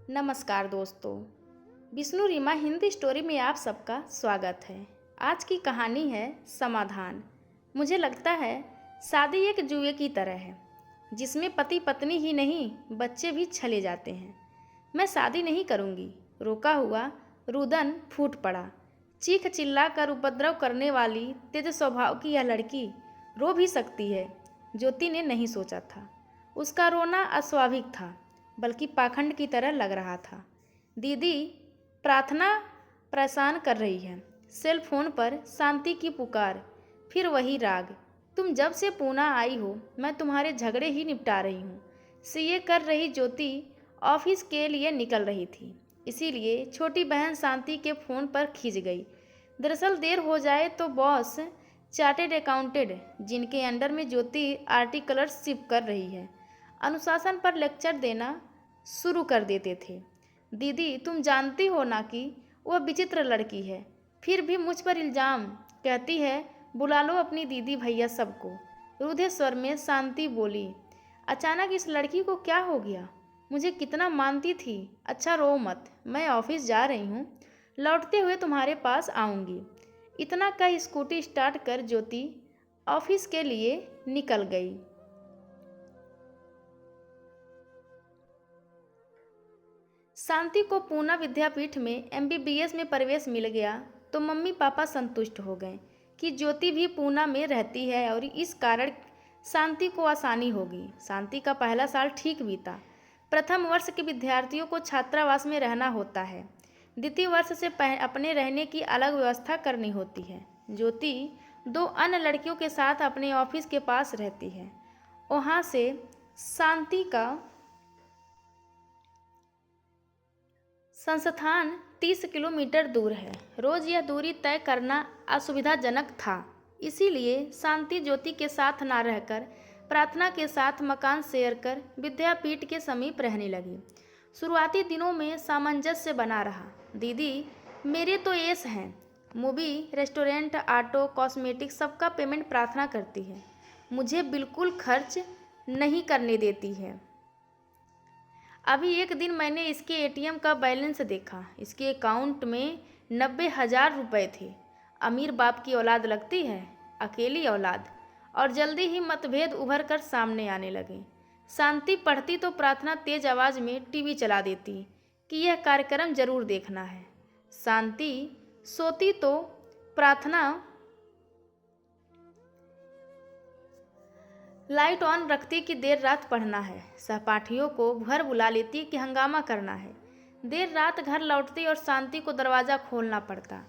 नमस्कार दोस्तों। विष्णु रीमा हिंदी स्टोरी में आप सबका स्वागत है। आज की कहानी है समाधान। मुझे लगता है शादी एक जुए की तरह है जिसमें पति पत्नी ही नहीं बच्चे भी चले जाते हैं। मैं शादी नहीं करूंगी, रोका हुआ रुदन फूट पड़ा। चीख चिल्ला कर उपद्रव करने वाली तेज स्वभाव की यह लड़की रो भी सकती है, ज्योति ने नहीं सोचा था। उसका रोना अस्वाभाविक था, बल्कि पाखंड की तरह लग रहा था। दीदी, प्रार्थना परेशान कर रही है। सेल फोन पर शांति की पुकार, फिर वही राग। तुम जब से पूना आई हो मैं तुम्हारे झगड़े ही निपटा रही हूँ। सीए कर रही ज्योति ऑफिस के लिए निकल रही थी, इसीलिए छोटी बहन शांति के फ़ोन पर खिंच गई। दरअसल देर हो जाए तो बॉस चार्टेड अकाउंटेंट, जिनके अंडर में ज्योति आर्टिकलरशिप कर रही है, अनुशासन पर लेक्चर देना शुरू कर देते थे। दीदी, तुम जानती हो ना कि वह विचित्र लड़की है, फिर भी मुझ पर इल्ज़ाम कहती है। बुला लो अपनी दीदी भैया सबको, रुधे स्वर में शांति बोली। अचानक इस लड़की को क्या हो गया? मुझे कितना मानती थी। अच्छा रो मत, मैं ऑफिस जा रही हूँ, लौटते हुए तुम्हारे पास आऊँगी। इतना कह स्कूटी स्टार्ट कर ज्योति ऑफिस के लिए निकल गई। शांति को पूना विद्यापीठ में एमबीबीएस में प्रवेश मिल गया तो मम्मी पापा संतुष्ट हो गए कि ज्योति भी पूना में रहती है और इस कारण शांति को आसानी होगी। शांति का पहला साल ठीक बीता। प्रथम वर्ष के विद्यार्थियों को छात्रावास में रहना होता है, द्वितीय वर्ष से अपने रहने की अलग व्यवस्था करनी होती है। ज्योति दो अन्य लड़कियों के साथ अपने ऑफिस के पास रहती है। वहाँ से शांति का संस्थान 30 किलोमीटर दूर है। रोज यह दूरी तय करना असुविधाजनक था, इसीलिए शांति ज्योति के साथ ना रहकर प्रार्थना के साथ मकान शेयर कर विद्यापीठ के समीप रहने लगी। शुरुआती दिनों में सामंजस्य बना रहा। दीदी मेरे तो एस हैं, मूवी, रेस्टोरेंट, ऑटो, कॉस्मेटिक सबका पेमेंट प्रार्थना करती है, मुझे बिल्कुल खर्च नहीं करने देती है। अभी एक दिन मैंने इसके एटीएम का बैलेंस देखा, इसके अकाउंट में 90,000 रुपये थे। अमीर बाप की औलाद लगती है, अकेली औलाद। और जल्दी ही मतभेद उभर कर सामने आने लगे। शांति पढ़ती तो प्रार्थना तेज आवाज़ में टीवी चला देती कि यह कार्यक्रम जरूर देखना है। शांति सोती तो प्रार्थना लाइट ऑन रखती कि देर रात पढ़ना है। सहपाठियों को घर बुला लेती कि हंगामा करना है। देर रात घर लौटती और शांति को दरवाज़ा खोलना पड़ता।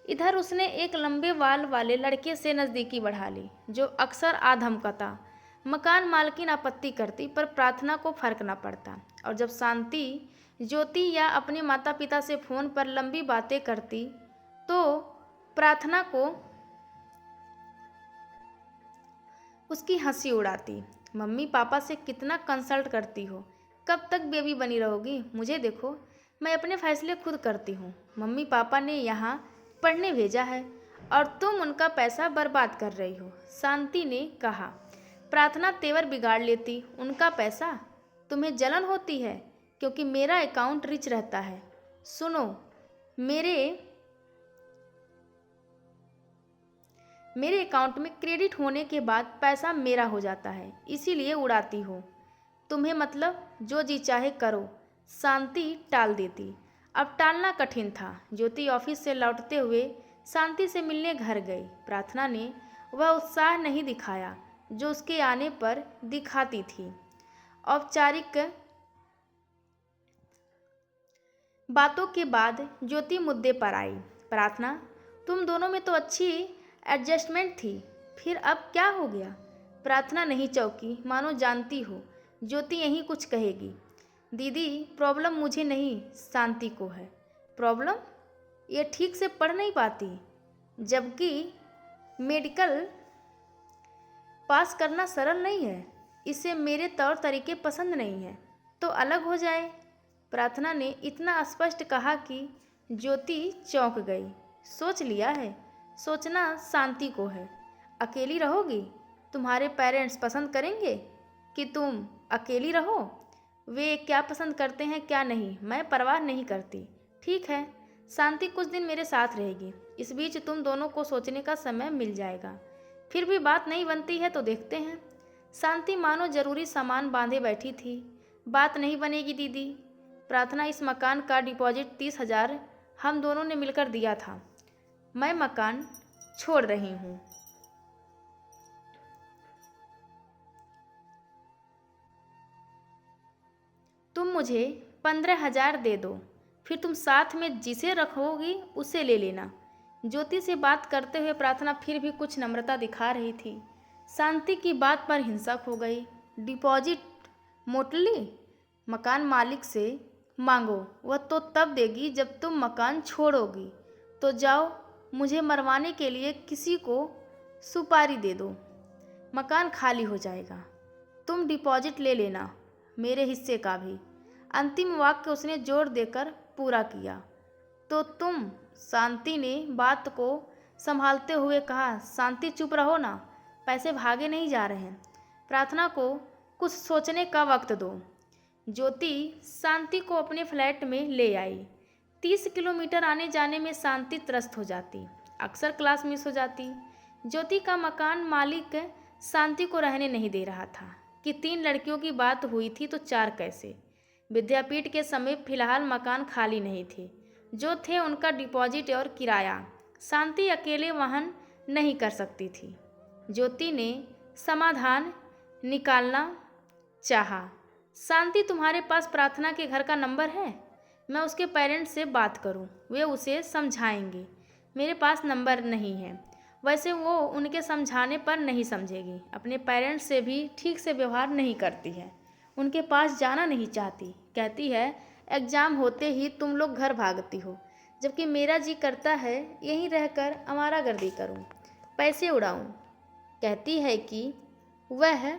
इधर उसने एक लंबे बाल वाले लड़के से नज़दीकी बढ़ा ली, जो अक्सर आधमकता। मकान मालकिन आपत्ति करती पर प्रार्थना को फर्क न पड़ता। और जब शांति ज्योति या अपने माता पिता से फ़ोन पर लंबी बातें करती तो प्रार्थना को उसकी हंसी उड़ाती। मम्मी पापा से कितना कंसल्ट करती हो, कब तक बेबी बनी रहोगी? मुझे देखो, मैं अपने फैसले खुद करती हूँ। मम्मी पापा ने यहाँ पढ़ने भेजा है और तुम उनका पैसा बर्बाद कर रही हो, शांति ने कहा। प्रार्थना तेवर बिगाड़ लेती। उनका पैसा? तुम्हें जलन होती है क्योंकि मेरा अकाउंट रिच रहता है। सुनो, मेरे अकाउंट में क्रेडिट होने के बाद पैसा मेरा हो जाता है, इसीलिए उड़ाती हो। तुम्हें मतलब जो जी चाहे करो, शांति टाल देती। अब टालना कठिन था। ज्योति ऑफिस से लौटते हुए शांति से मिलने घर गई। प्रार्थना ने वह उत्साह नहीं दिखाया जो उसके आने पर दिखाती थी। औपचारिक बातों के बाद ज्योति मुद्दे पर आई। प्रार्थना, तुम दोनों में तो अच्छी एडजस्टमेंट थी, फिर अब क्या हो गया? प्रार्थना नहीं चौंकी, मानो जानती हो ज्योति यही कुछ कहेगी। दीदी, प्रॉब्लम मुझे नहीं शांति को है। प्रॉब्लम? ये ठीक से पढ़ नहीं पाती, जबकि मेडिकल पास करना सरल नहीं है। इसे मेरे तौर तरीके पसंद नहीं है तो अलग हो जाए। प्रार्थना ने इतना स्पष्ट कहा कि ज्योति चौंक गई। सोच लिया है? सोचना शांति को है। अकेली रहोगी? तुम्हारे पेरेंट्स पसंद करेंगे कि तुम अकेली रहो? वे क्या पसंद करते हैं क्या नहीं मैं परवाह नहीं करती। ठीक है, शांति कुछ दिन मेरे साथ रहेगी। इस बीच तुम दोनों को सोचने का समय मिल जाएगा। फिर भी बात नहीं बनती है तो देखते हैं। शांति मानो जरूरी सामान बांधे बैठी थी। बात नहीं बनेगी दीदी। प्रार्थना, इस मकान का डिपॉजिट 30,000 हम दोनों ने मिलकर दिया था। मैं मकान छोड़ रही हूँ। तुम मुझे 15,000 दे दो, फिर तुम साथ में जिसे रखोगी उसे ले लेना। ज्योति से बात करते हुए प्रार्थना फिर भी कुछ नम्रता दिखा रही थी। शांति की बात पर हिंसक हो गई। डिपॉजिट मोटली मकान मालिक से मांगो, वह तो तब देगी जब तुम मकान छोड़ोगी। तो जाओ, मुझे मरवाने के लिए किसी को सुपारी दे दो, मकान खाली हो जाएगा। तुम डिपॉजिट ले लेना, मेरे हिस्से का भी। अंतिम वाक्य उसने जोर देकर पूरा किया। तो तुम, शांति ने बात को संभालते हुए कहा। शांति, चुप रहो ना, पैसे भागे नहीं जा रहे हैं। प्रार्थना को कुछ सोचने का वक्त दो। ज्योति शांति को अपने फ्लैट में ले आई। 30 किलोमीटर आने जाने में शांति त्रस्त हो जाती। अक्सर क्लास मिस हो जाती। ज्योति का मकान मालिक शांति को रहने नहीं दे रहा था कि 3 लड़कियों की बात हुई थी तो 4 कैसे। विद्यापीठ के समीप फिलहाल मकान खाली नहीं थे। जो थे उनका डिपॉजिट और किराया शांति अकेले वहन नहीं कर सकती थी। ज्योति ने समाधान निकालना चाहा। शांति, तुम्हारे पास प्रार्थना के घर का नंबर है? मैं उसके पेरेंट्स से बात करूं, वे उसे समझाएंगे। मेरे पास नंबर नहीं है। वैसे वो उनके समझाने पर नहीं समझेगी। अपने पेरेंट्स से भी ठीक से व्यवहार नहीं करती है। उनके पास जाना नहीं चाहती। कहती है एग्ज़ाम होते ही तुम लोग घर भागती हो, जबकि मेरा जी करता है यहीं रहकर आवारागर्दी करूं, पैसे उड़ाऊं। कहती है कि वह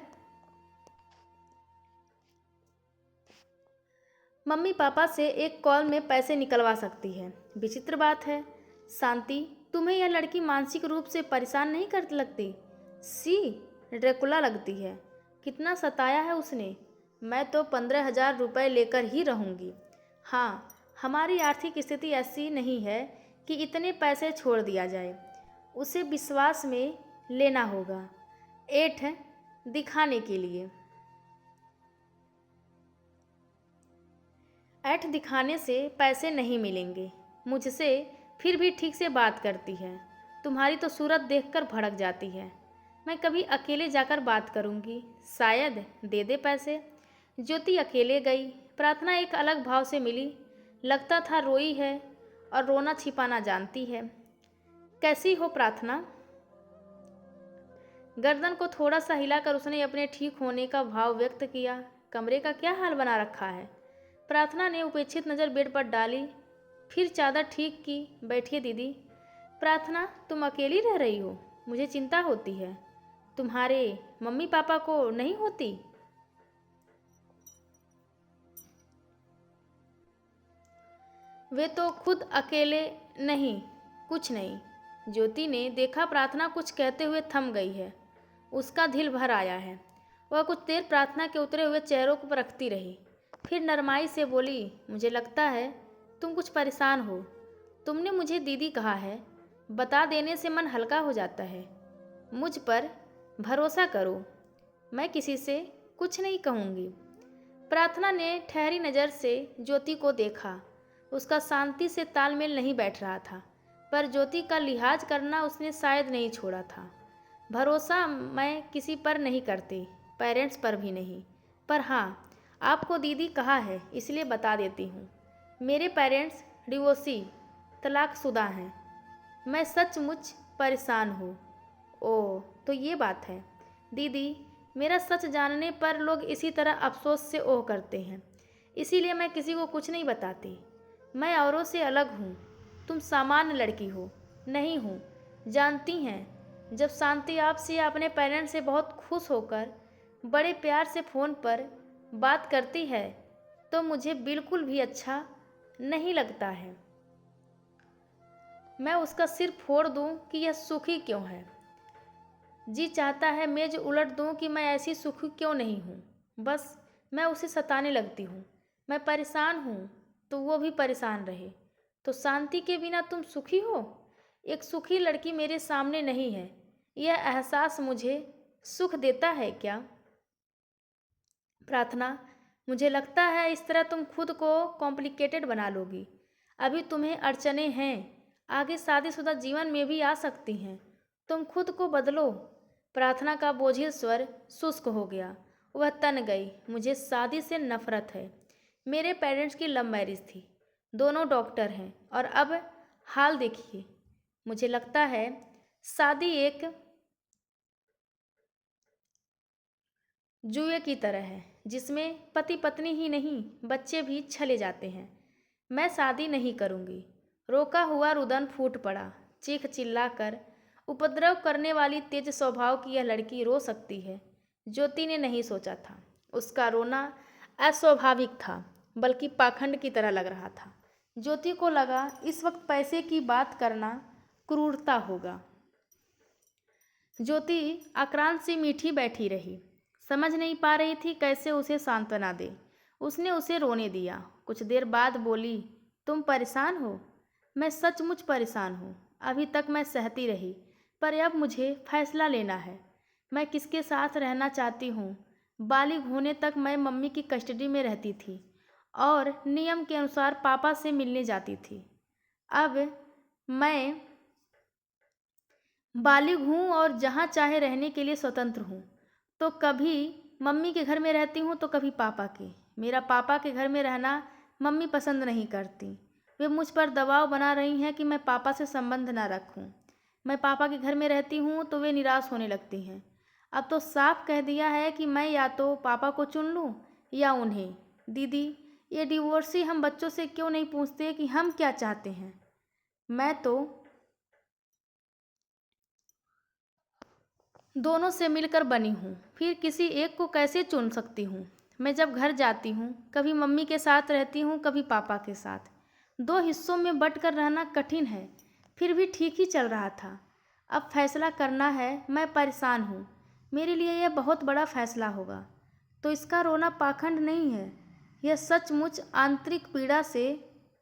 मम्मी पापा से एक कॉल में पैसे निकलवा सकती है। विचित्र बात है। शांति, तुम्हें यह लड़की मानसिक रूप से परेशान नहीं कर लगती? सी ड्रैकुला लगती है। कितना सताया है उसने। मैं तो 15,000 रुपये लेकर ही रहूँगी। हाँ, हमारी आर्थिक स्थिति ऐसी नहीं है कि इतने पैसे छोड़ दिया जाए। उसे विश्वास में लेना होगा, ऐठ दिखाने के लिए। ऐठ दिखाने से पैसे नहीं मिलेंगे। मुझसे फिर भी ठीक से बात करती है। तुम्हारी तो सूरत देखकर भड़क जाती है। मैं कभी अकेले जाकर बात करूँगी, शायद दे दे पैसे। ज्योति अकेले गई। प्रार्थना एक अलग भाव से मिली। लगता था रोई है और रोना छिपाना जानती है। कैसी हो प्रार्थना? गर्दन को थोड़ा सा हिलाकर उसने अपने ठीक होने का भाव व्यक्त किया। कमरे का क्या हाल बना रखा है? प्रार्थना ने उपेक्षित नज़र बेड पर डाली, फिर चादर ठीक की। बैठिए दीदी। प्रार्थना, तुम अकेली रह रही हो? मुझे चिंता होती है। तुम्हारे मम्मी पापा को नहीं होती? वे तो खुद अकेले नहीं, कुछ नहीं। ज्योति ने देखा प्रार्थना कुछ कहते हुए थम गई है। उसका दिल भर आया है। वह कुछ देर प्रार्थना के उतरे हुए चेहरों को परखती रही, फिर नरमाई से बोली, मुझे लगता है तुम कुछ परेशान हो। तुमने मुझे दीदी कहा है, बता देने से मन हल्का हो जाता है। मुझ पर भरोसा करो, मैं किसी से कुछ नहीं कहूँगी। प्रार्थना ने ठहरी नज़र से ज्योति को देखा। उसका शांति से तालमेल नहीं बैठ रहा था, पर ज्योति का लिहाज करना उसने शायद नहीं छोड़ा था। भरोसा मैं किसी पर नहीं करती, पेरेंट्स पर भी नहीं। पर हाँ, आपको दीदी कहा है इसलिए बता देती हूँ। मेरे पेरेंट्स डिवोर्सी, तलाकशुदा हैं। मैं सचमुच परेशान हूँ। ओह, तो ये बात है। दीदी, मेरा सच जानने पर लोग इसी तरह अफसोस से ओह करते हैं, इसीलिए मैं किसी को कुछ नहीं बताती। मैं औरों से अलग हूँ। तुम सामान्य लड़की हो। नहीं हूँ, जानती हैं। जब शांति आपसे या अपने पेरेंट्स से बहुत खुश होकर बड़े प्यार से फ़ोन पर बात करती है तो मुझे बिल्कुल भी अच्छा नहीं लगता है। मैं उसका सिर फोड़ दूँ कि यह सुखी क्यों है। जी चाहता है मेज उलट दूँ कि मैं ऐसी सुखी क्यों नहीं हूँ। बस मैं उसे सताने लगती हूँ। मैं परेशान हूँ तो वो भी परेशान रहे। तो शांति के बिना तुम सुखी हो? एक सुखी लड़की मेरे सामने नहीं है। यह एहसास मुझे सुख देता है क्या? प्रार्थना, मुझे लगता है इस तरह तुम खुद को कॉम्प्लिकेटेड बना लोगी। अभी तुम्हें अड़चनें हैं, आगे शादीशुदा जीवन में भी आ सकती हैं। तुम खुद को बदलो। प्रार्थना का बोझिल स्वर शुष्क हो गया। वह तन गई। मुझे शादी से नफरत है। मेरे पेरेंट्स की लव मैरिज थी, दोनों डॉक्टर हैं, और अब हाल देखिए। मुझे लगता है शादी एक जुए की तरह है जिसमें पति पत्नी ही नहीं बच्चे भी छले जाते हैं। मैं शादी नहीं करूंगी। रोका हुआ रुदन फूट पड़ा। चीख चिल्लाकर उपद्रव करने वाली तेज स्वभाव की यह लड़की रो सकती है, ज्योति ने नहीं सोचा था। उसका रोना अस्वाभाविक था, बल्कि पाखंड की तरह लग रहा था। ज्योति को लगा इस वक्त पैसे की बात करना क्रूरता होगा। ज्योति आक्रांत सी मीठी बैठी रही, समझ नहीं पा रही थी कैसे उसे सांत्वना दे। उसने उसे रोने दिया। कुछ देर बाद बोली, तुम परेशान हो? मैं सचमुच परेशान हूँ। अभी तक मैं सहती रही, पर अब मुझे फैसला लेना है। मैं किसके साथ रहना चाहती हूँ। बालिग होने तक मैं मम्मी की कस्टडी में रहती थी और नियम के अनुसार पापा से मिलने जाती थी। अब मैं बालिग हूँ और जहाँ चाहे रहने के लिए स्वतंत्र हूँ। तो कभी मम्मी के घर में रहती हूँ तो कभी पापा के। मेरा पापा के घर में रहना मम्मी पसंद नहीं करती। वे मुझ पर दबाव बना रही हैं कि मैं पापा से संबंध ना रखूँ। मैं पापा के घर में रहती हूँ तो वे निराश होने लगती हैं। अब तो साफ कह दिया है कि मैं या तो पापा को चुन लूँ या उन्हें। दीदी, ये डिवोर्सी हम बच्चों से क्यों नहीं पूछते कि हम क्या चाहते हैं? मैं तो दोनों से मिलकर बनी हूँ, फिर किसी एक को कैसे चुन सकती हूँ? मैं जब घर जाती हूँ कभी मम्मी के साथ रहती हूँ, कभी पापा के साथ। दो हिस्सों में बंट कर रहना कठिन है, फिर भी ठीक ही चल रहा था। अब फैसला करना है। मैं परेशान हूँ। मेरे लिए यह बहुत बड़ा फैसला होगा। तो इसका रोना पाखंड नहीं है, यह सचमुच आंतरिक पीड़ा से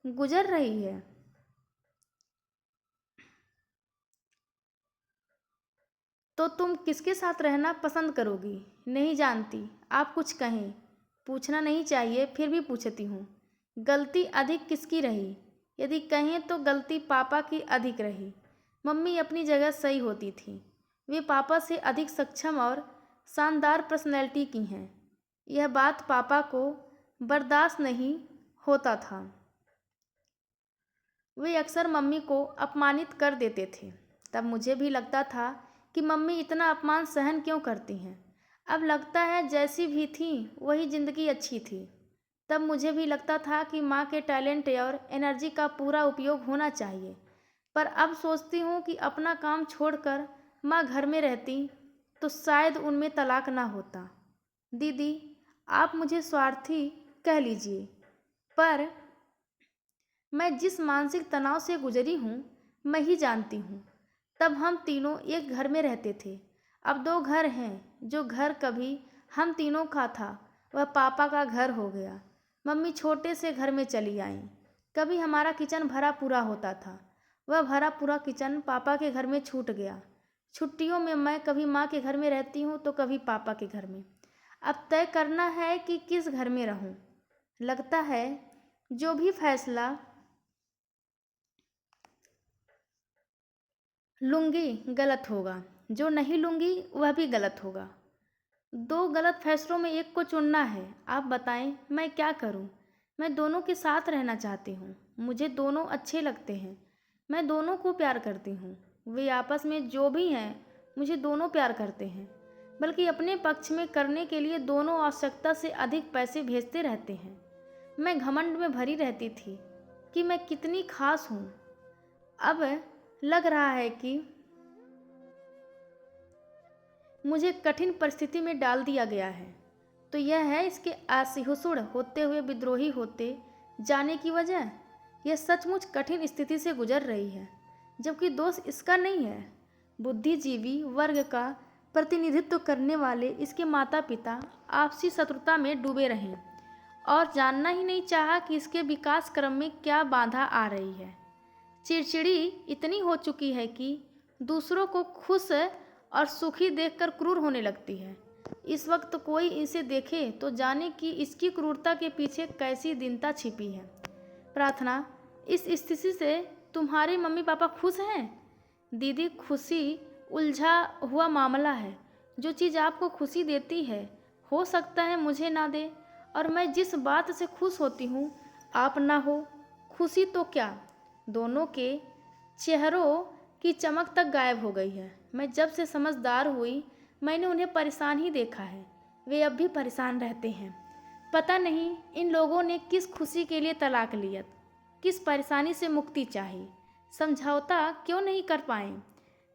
गुजर रही है। तो तुम किसके साथ रहना पसंद करोगी? नहीं जानती। आप कुछ कहें। पूछना नहीं चाहिए, फिर भी पूछती हूँ। गलती अधिक किसकी रही? यदि कहें तो गलती पापा की अधिक रही। मम्मी अपनी जगह सही होती थी। वे पापा से अधिक सक्षम और शानदार पर्सनैलिटी की हैं। यह बात पापा को बर्दाश्त नहीं होता था। वे अक्सर मम्मी को अपमानित कर देते थे। तब मुझे भी लगता था कि मम्मी इतना अपमान सहन क्यों करती हैं। अब लगता है जैसी भी थी वही ज़िंदगी अच्छी थी। तब मुझे भी लगता था कि माँ के टैलेंट और एनर्जी का पूरा उपयोग होना चाहिए। पर अब सोचती हूँ कि अपना काम छोड़कर माँ घर में रहती तो शायद उनमें तलाक ना होता। दीदी, आप मुझे स्वार्थी कह लीजिए, पर मैं जिस मानसिक तनाव से गुजरी हूँ मैं ही जानती हूँ। तब हम तीनों एक घर में रहते थे। अब दो घर हैं। जो घर कभी हम तीनों का था वह पापा का घर हो गया। मम्मी छोटे से घर में चली आईं। कभी हमारा किचन भरा पूरा होता था, वह भरा पूरा किचन पापा के घर में छूट गया। छुट्टियों में मैं कभी माँ के घर में रहती हूँ तो कभी पापा के घर में। अब तय करना है कि किस घर में रहूँ। लगता है जो भी फैसला लूँगी गलत होगा, जो नहीं लूँगी वह भी गलत होगा। दो गलत फैसलों में एक को चुनना है। आप बताएं मैं क्या करूं? मैं दोनों के साथ रहना चाहती हूं। मुझे दोनों अच्छे लगते हैं। मैं दोनों को प्यार करती हूं। वे आपस में जो भी हैं मुझे दोनों प्यार करते हैं, बल्कि अपने पक्ष में करने के लिए दोनों आवश्यकता से अधिक पैसे भेजते रहते हैं। मैं घमंड में भरी रहती थी कि मैं कितनी खास हूँ। अब लग रहा है कि मुझे कठिन परिस्थिति में डाल दिया गया है। तो यह है इसके असहिष्णु होते हुए विद्रोही होते जाने की वजह। यह सचमुच कठिन स्थिति से गुजर रही है, जबकि दोष इसका नहीं है। बुद्धिजीवी वर्ग का प्रतिनिधित्व करने वाले इसके माता पिता आपसी शत्रुता में डूबे रहें और जानना ही नहीं चाहा कि इसके विकास क्रम में क्या बाधा आ रही है। चिड़चिड़ी इतनी हो चुकी है कि दूसरों को खुश और सुखी देखकर क्रूर होने लगती है। इस वक्त कोई इसे देखे तो जाने कि इसकी क्रूरता के पीछे कैसी दीनता छिपी है। प्रार्थना, इस स्थिति से तुम्हारे मम्मी पापा खुश हैं? दीदी, खुशी उलझा हुआ मामला है। जो चीज़ आपको खुशी देती है हो सकता है मुझे ना दे, और मैं जिस बात से खुश होती हूँ आप ना हो। खुशी तो क्या, दोनों के चेहरों की चमक तक गायब हो गई है। मैं जब से समझदार हुई मैंने उन्हें परेशान ही देखा है। वे अब भी परेशान रहते हैं। पता नहीं इन लोगों ने किस खुशी के लिए तलाक लिया, किस परेशानी से मुक्ति चाही, समझौता क्यों नहीं कर पाए।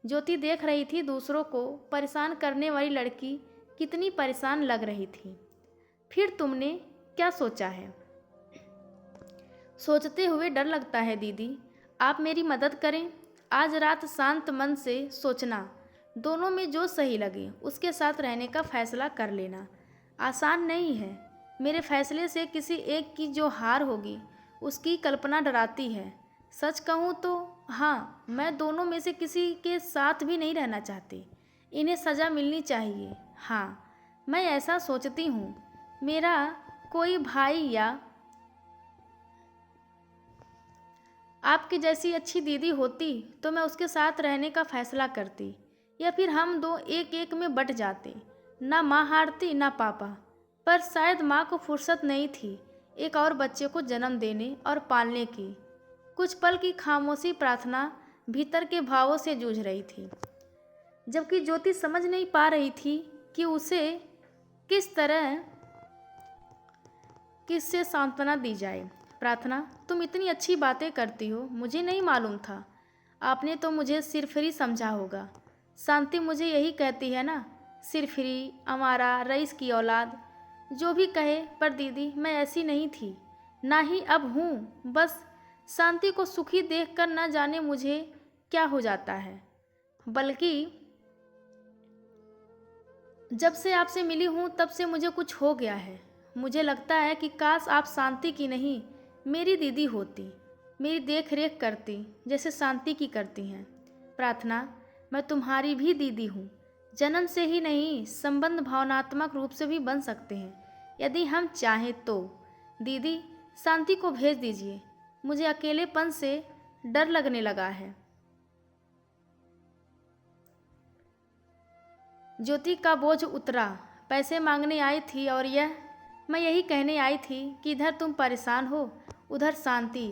ज्योति देख रही थी दूसरों को परेशान करने वाली लड़की कितनी परेशान लग रही थी। फिर तुमने क्या सोचा है? सोचते हुए डर लगता है दीदी, आप मेरी मदद करें। आज रात शांत मन से सोचना, दोनों में जो सही लगे उसके साथ रहने का फैसला कर लेना। आसान नहीं है। मेरे फैसले से किसी एक की जो हार होगी उसकी कल्पना डराती है। सच कहूँ तो हाँ, मैं दोनों में से किसी के साथ भी नहीं रहना चाहती। इन्हें सज़ा मिलनी चाहिए। हाँ, मैं ऐसा सोचती हूँ। मेरा कोई भाई या आपकी जैसी अच्छी दीदी होती तो मैं उसके साथ रहने का फैसला करती, या फिर हम दो एक एक में बट जाते। ना माँ हारती ना पापा, पर शायद माँ को फुर्सत नहीं थी एक और बच्चे को जन्म देने और पालने की। कुछ पल की खामोशी प्रार्थना भीतर के भावों से जूझ रही थी, जबकि ज्योति समझ नहीं पा रही थी कि उसे किससे सांत्वना दी जाए। प्रार्थना, तुम इतनी अच्छी बातें करती हो, मुझे नहीं मालूम था। आपने तो मुझे सिरफिरी समझा होगा। शांति मुझे यही कहती है ना, सिरफिरी, अमारा, रईस की औलाद, जो भी कहे। पर दीदी, मैं ऐसी नहीं थी, ना ही अब हूँ। बस शांति को सुखी देखकर न जाने मुझे क्या हो जाता है। बल्कि जब से आपसे मिली हूँ तब से मुझे कुछ हो गया है। मुझे लगता है कि काश आप शांति की नहीं मेरी दीदी होती, मेरी देख रेख करती जैसे शांति की करती हैं। प्रार्थना, मैं तुम्हारी भी दीदी हूँ। जन्म से ही नहीं, संबंध भावनात्मक रूप से भी बन सकते हैं यदि हम चाहें तो। दीदी, शांति को भेज दीजिए, मुझे अकेलेपन से डर लगने लगा है। ज्योति का बोझ उतरा। पैसे मांगने आई थी और मैं यही कहने आई थी कि इधर तुम परेशान हो, उधर शांति।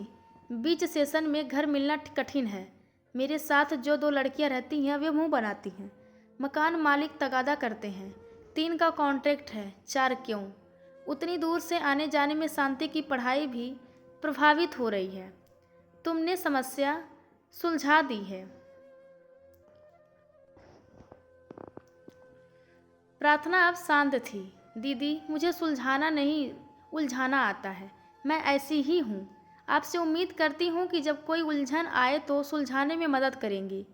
बीच सेशन में घर मिलना कठिन है। मेरे साथ जो 2 लड़कियां रहती हैं वे मुंह बनाती हैं। मकान मालिक तगादा करते हैं। 3 का कॉन्ट्रैक्ट है, 4 क्यों। उतनी दूर से आने जाने में शांति की पढ़ाई भी प्रभावित हो रही है। तुमने समस्या सुलझा दी है। प्रार्थना अब शांत थी। दीदी, मुझे सुलझाना नहीं उलझाना आता है। मैं ऐसी ही हूँ। आपसे उम्मीद करती हूँ कि जब कोई उलझन आए तो सुलझाने में मदद करेंगी।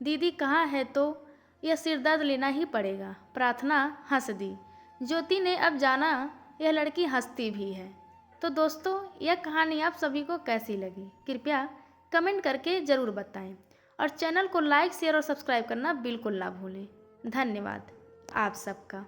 दीदी कहाँ है तो यह सिरदर्द लेना ही पड़ेगा। प्रार्थना हंस दी। ज्योति ने अब जाना यह लड़की हंसती भी है। तो दोस्तों, यह कहानी आप सभी को कैसी लगी कृपया कमेंट करके ज़रूर बताएं, और चैनल को लाइक, शेयर और सब्सक्राइब करना बिल्कुल ना भूलें। धन्यवाद आप सबका।